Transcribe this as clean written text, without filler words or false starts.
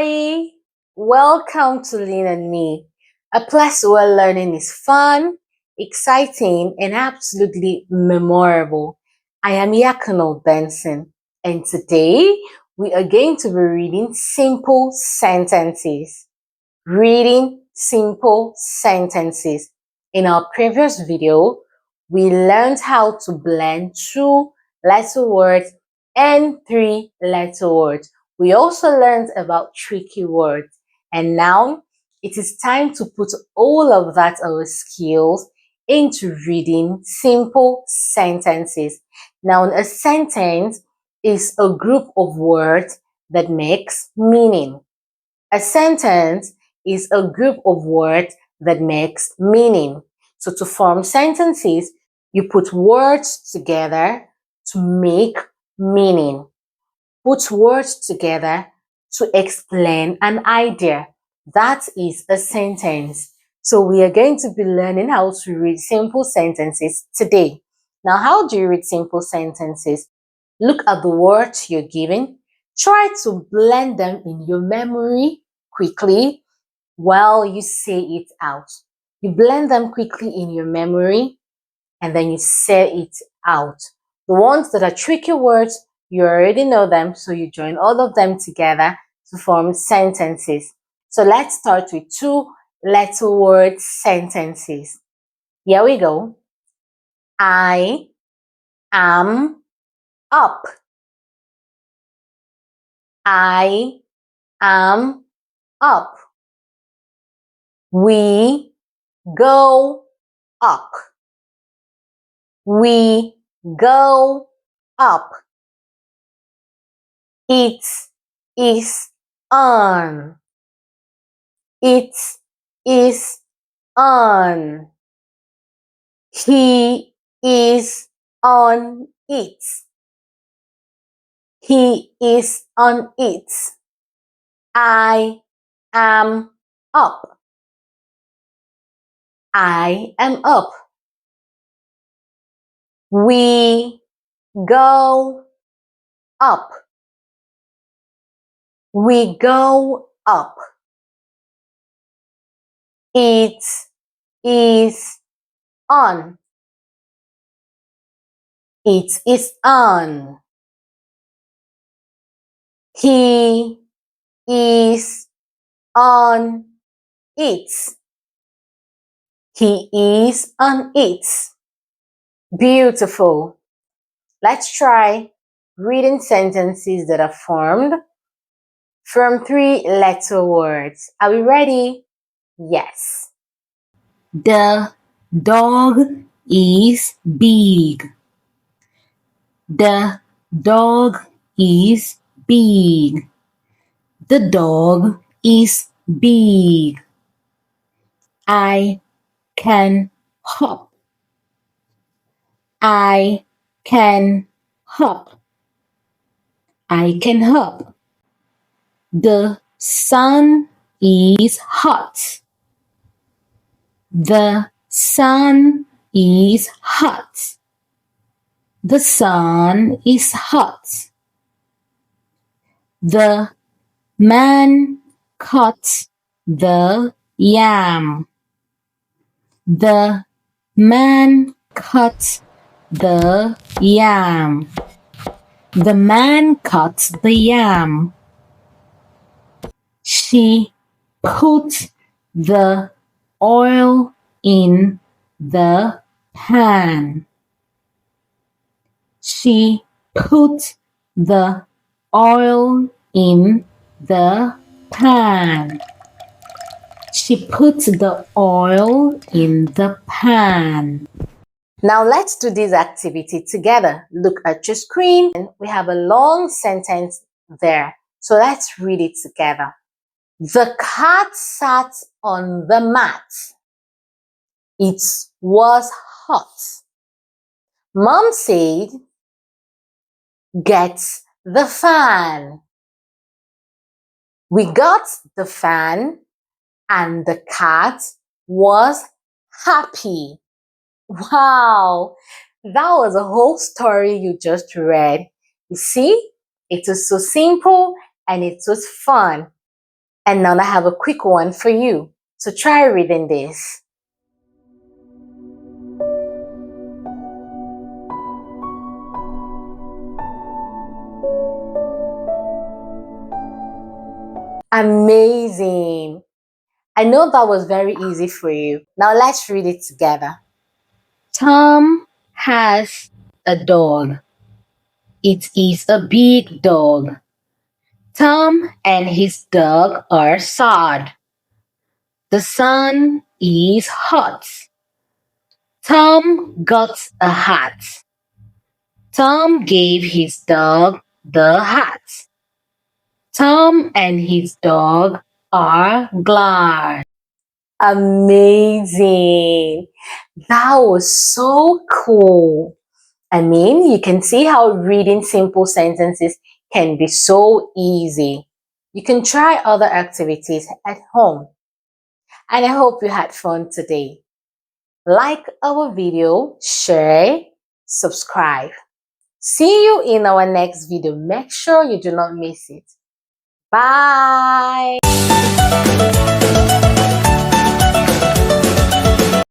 everybody. Welcome to Lean and Me, a place where learning is fun, exciting, and absolutely memorable. I am Yakono Benson, and today we are going to be reading simple sentences. Reading simple sentences. In our previous video, we learned how to blend 2-letter words and 3-letter words. We also learned about tricky words. And now it is time to put all of that our skills into reading simple sentences. Now, a sentence is a group of words that makes meaning. A sentence is a group of words that makes meaning. So to form sentences, you put words together to make meaning. Put words together to explain an idea. That is a sentence. So we are going to be learning how to read simple sentences today. Now, how do you read simple sentences? Look at the words you're given. Try to blend them in your memory quickly while you say it out. You blend them quickly in your memory and then you say it out. The ones that are tricky words, you already know them, so you join all of them together to form sentences. So let's start with 2-letter word sentences. Here we go. I am up. I am up. We go up. We go up. It is on. It is on. He is on it. He is on it. I am up. I am up. We go up. We go up. It is on. It is on. He is on it. He is on it. Beautiful. Let's try reading sentences that are formed from 3-letter words. Are we ready? Yes. The dog is big. The dog is big. The dog is big. I can hop. I can hop. I can hop. The sun is hot. The sun is hot. The sun is hot. The man cut the yam. The man cut the yam. The man cut the yam. She put the oil in the pan. She put the oil in the pan. She put the oil in the pan. Now let's do this activity together. Look at your screen. We have a long sentence there. So let's read it together. The cat sat on the mat. It was hot. Mom said, "Get the fan." We got the fan and the cat was happy. Wow, that was a whole story you just read. You see, it was so simple and it was fun. And now I have a quick one for you. So try reading this. Amazing. I know that was very easy for you. Now let's read it together. Tom has a dog. It is a big dog. Tom and his dog are sad. The sun is hot. Tom got a hat. Tom gave his dog the hat. Tom and his dog are glad. Amazing. That was so cool. I mean, you can see how reading simple sentences can be so easy. You can try other activities at home. And I hope you had fun today. Like our video, share, subscribe. See you in our next video. Make sure you do not miss it. Bye.